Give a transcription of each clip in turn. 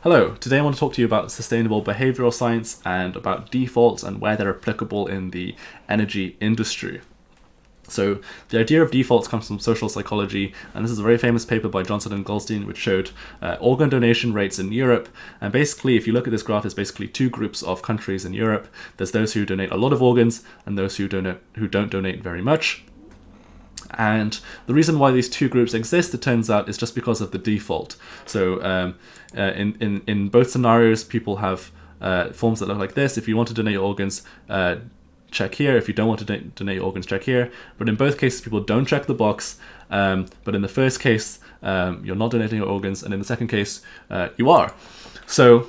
Hello, today I want to talk to you about sustainable behavioral science and about defaults and where they're applicable in the energy industry. So the idea of defaults comes from social psychology, and this is a very famous paper by Johnson and Goldstein which showed organ donation rates in Europe. And basically, if you look at this graph, there's basically two groups of countries in Europe. There's those who donate a lot of organs and those who don't donate very much. And the reason why these two groups exist, it turns out, is just because of the default. So in both scenarios, people have forms that look like this. If you want to donate your organs, check here. If you don't want to donate your organs, check here. But in both cases, people don't check the box. But in the first case, you're not donating your organs, and in the second case, you are. So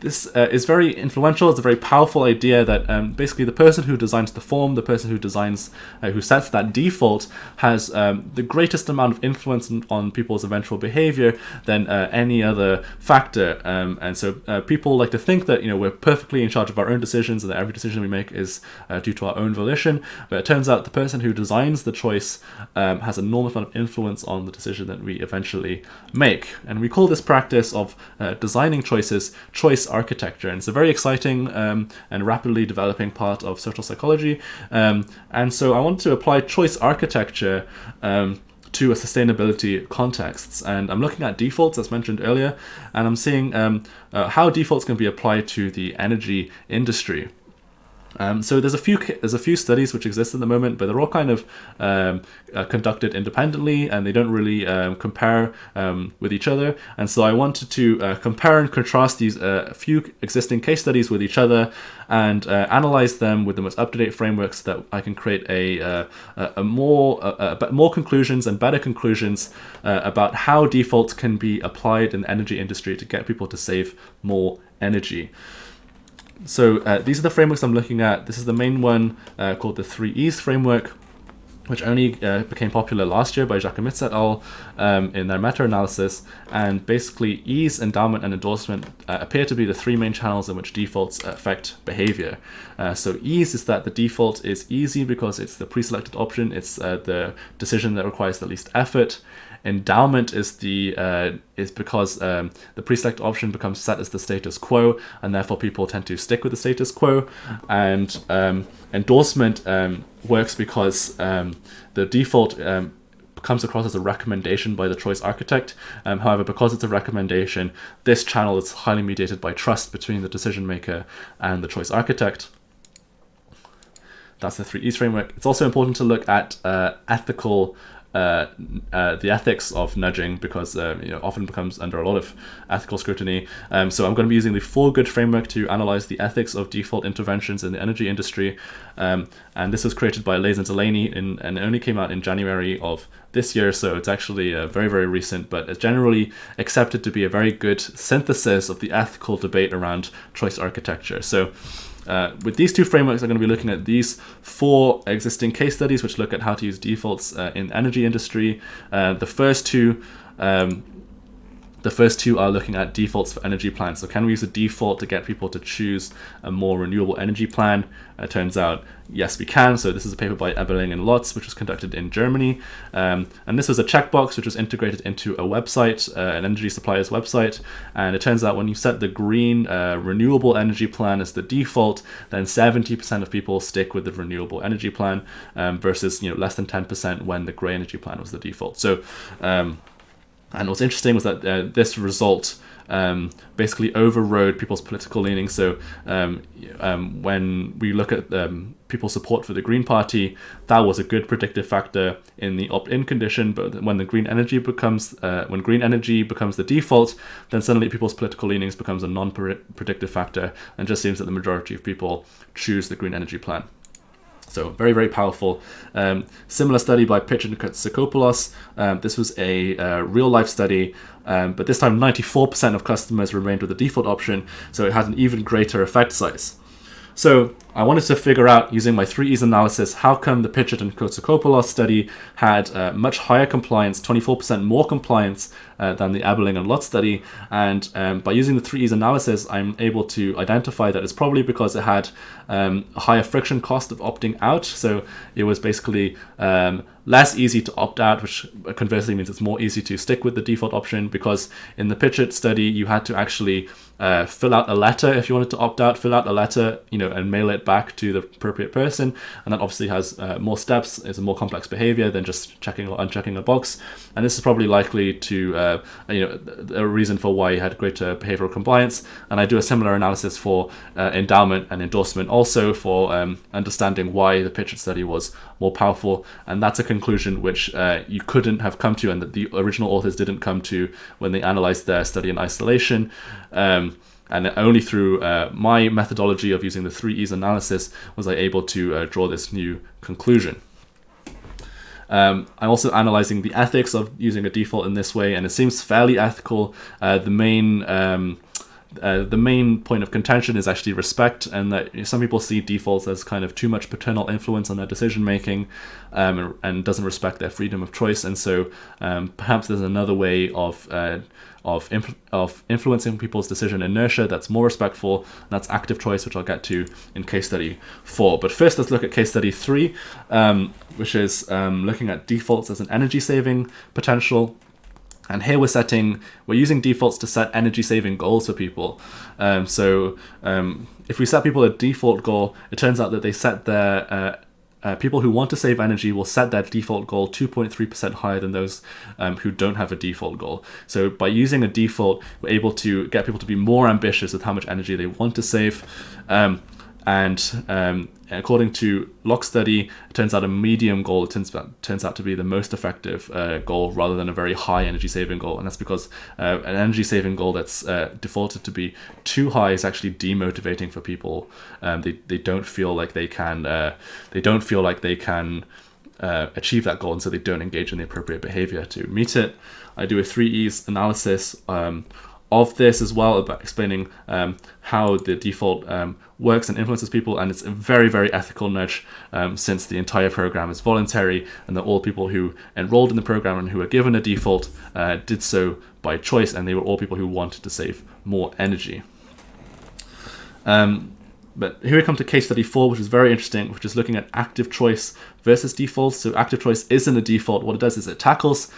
this is very influential. It's a very powerful idea that basically the person who designs the form, the person who designs, who sets that default, has the greatest amount of influence on people's eventual behavior than any other factor. And so people like to think that we're perfectly in charge of our own decisions and that every decision we make is due to our own volition. But it turns out the person who designs the choice has an enormous amount of influence on the decision that we eventually make. And we call this practice of designing choices choice architecture, and it's a very exciting and rapidly developing part of social psychology. And so I want to apply choice architecture to a sustainability context, and I'm looking at defaults as mentioned earlier, and I'm seeing how defaults can be applied to the energy industry. So there's a few studies which exist at the moment, but they're all kind of conducted independently, and they don't really compare with each other. And so I wanted to compare and contrast these few existing case studies with each other and analyze them with the most up-to-date frameworks so that I can create more conclusions and better conclusions about how defaults can be applied in the energy industry to get people to save more energy. So these are the frameworks I'm looking at. This is the main one called the 3Es framework, which only became popular last year by Jacquemitz et al. In their meta-analysis. And basically, ease, endowment, and endorsement appear to be the three main channels in which defaults affect behavior. So ease is that the default is easy because it's the pre-selected option. It's the decision that requires the least effort. Endowment is because the pre-selected option becomes set as the status quo, and therefore people tend to stick with the status quo. And endorsement works because the default comes across as a recommendation by the choice architect. However, because it's a recommendation, this channel is highly mediated by trust between the decision maker and the choice architect. That's the 3Es framework. It's also important to look at the ethics of nudging, because often becomes under a lot of ethical scrutiny. So I'm going to be using the 4Good framework to analyze the ethics of default interventions in the energy industry. And this was created by Lays and Delaney and it only came out in January of this year, so it's actually very, very recent, but it's generally accepted to be a very good synthesis of the ethical debate around choice architecture. So with these two frameworks, I'm going to be looking at these 4 existing case studies which look at how to use defaults in the energy industry. The first two are looking at defaults for energy plans. So can we use a default to get people to choose a more renewable energy plan? It turns out, yes, we can. So this is a paper by Eberling and Lotz, which was conducted in Germany. And this was a checkbox which was integrated into a website, an energy supplier's website. And it turns out when you set the green renewable energy plan as the default, then 70% of people stick with the renewable energy plan versus less than 10% when the gray energy plan was the default. So and what's interesting was that this result basically overrode people's political leanings. So when we look at people's support for the Green Party, that was a good predictive factor in the opt-in condition. But when the green energy becomes the default, then suddenly people's political leanings becomes a non-predictive factor, and just seems that the majority of people choose the green energy plan. So very, very powerful. Similar study by Pitch and Tsakopoulos. This was a real-life study, but this time 94% of customers remained with the default option, so it had an even greater effect size. So I wanted to figure out, using my 3E's analysis, how come the Pitchett and Kotsakopoulos study had much higher compliance, 24% more compliance than the Eberling and Lott study. And by using the 3E's analysis, I'm able to identify that it's probably because it had a higher friction cost of opting out. So it was basically less easy to opt out, which conversely means it's more easy to stick with the default option, because in the Pitchett study, you had to actually fill out a letter if you wanted to opt out, fill out a letter, and mail it back to the appropriate person. And that obviously has more steps. It's a more complex behavior than just checking or unchecking a box. And this is probably likely to, a reason for why you had greater behavioral compliance. And I do a similar analysis for endowment and endorsement also, for understanding why the Pitchett study was more powerful. And that's a conclusion which you couldn't have come to, and that the original authors didn't come to when they analyzed their study in isolation. And only through my methodology of using the 3E's analysis was I able to draw this new conclusion. I'm also analyzing the ethics of using a default in this way, and it seems fairly ethical. The main point of contention is actually respect, and that some people see defaults as kind of too much paternal influence on their decision making, and doesn't respect their freedom of choice. And so perhaps there's another way of influencing people's decision inertia that's more respectful, and that's active choice, which I'll get to in case study 4. But first, let's look at case study 3, which is looking at defaults as an energy saving potential. And here we're using defaults to set energy saving goals for people. If we set people a default goal, it turns out that they set their people who want to save energy will set their default goal 2.3% higher than those who don't have a default goal. So by using a default, we're able to get people to be more ambitious with how much energy they want to save. And according to Locke's study, it turns out a medium goal turns out to be the most effective goal, rather than a very high energy saving goal. And that's because an energy saving goal that's defaulted to be too high is actually demotivating for people. They don't feel like they can. Achieve that goal, and so they don't engage in the appropriate behavior to meet it. I do a 3E's analysis of this as well, about explaining how the default works and influences people, and it's a very, very ethical nudge, since the entire program is voluntary, and that all people who enrolled in the program and who were given a default did so by choice, and they were all people who wanted to save more energy. But here we come to case study 4, which is very interesting, which is looking at active choice versus default. So active choice isn't a default. What it does is it tackles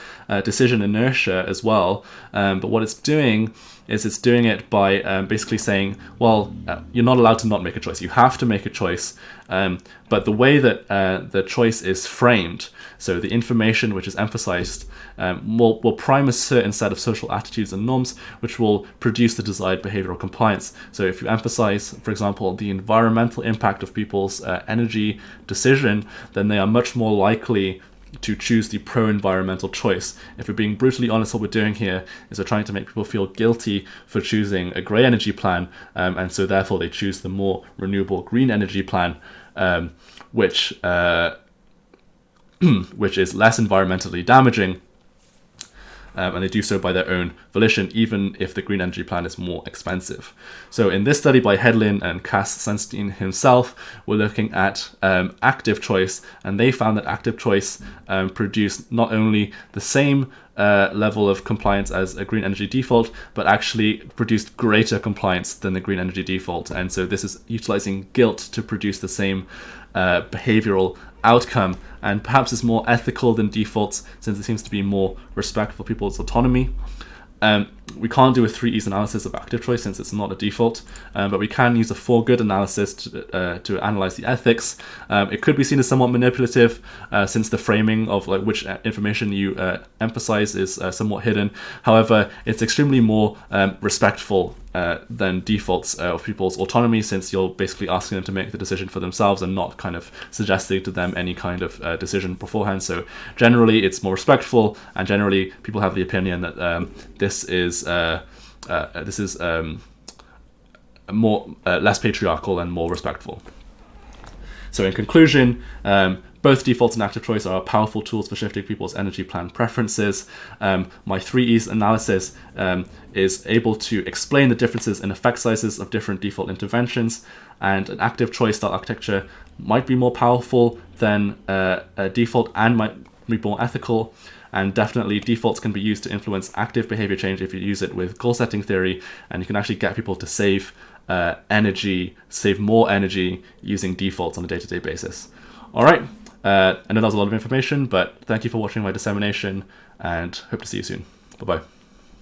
decision inertia as well. But what it's doing is it's doing it by basically saying, well, you're not allowed to not make a choice. You have to make a choice. But the way that the choice is framed, so the information which is emphasized, will prime a certain set of social attitudes and norms, which will produce the desired behavioral compliance. So if you emphasize, for example, the environmental impact of people's energy decision, then they are much more likely to choose the pro-environmental choice. If we're being brutally honest, what we're doing here is we're trying to make people feel guilty for choosing a grey energy plan, and so therefore they choose the more renewable green energy plan, which is less environmentally damaging. And they do so by their own volition, even if the green energy plan is more expensive. So in this study by Hedlin and Cass Sunstein himself, we're looking at active choice, and they found that active choice produced not only the same level of compliance as a green energy default, but actually produced greater compliance than the green energy default. And so this is utilizing guilt to produce the same behavioral outcome, and perhaps is more ethical than defaults, since it seems to be more respectful for people's autonomy. We can't do a 3E's analysis of active choice since it's not a default, but we can use a for good analysis to analyze the ethics. It could be seen as somewhat manipulative, since the framing of which information you emphasize is somewhat hidden. However, it's extremely more respectful than defaults of people's autonomy, since you're basically asking them to make the decision for themselves and not kind of suggesting to them any kind of decision beforehand. So generally it's more respectful, and generally people have the opinion that this is more less patriarchal and more respectful. So in conclusion, Both defaults and active choice are powerful tools for shifting people's energy plan preferences. My 3Es analysis is able to explain the differences in effect sizes of different default interventions, and an active choice style architecture might be more powerful than a default and might be more ethical. And definitely defaults can be used to influence active behavior change if you use it with goal setting theory, and you can actually get people to save energy, save more energy using defaults on a day-to-day basis. All right, I know that was a lot of information, but thank you for watching my dissemination, and hope to see you soon. Bye-bye.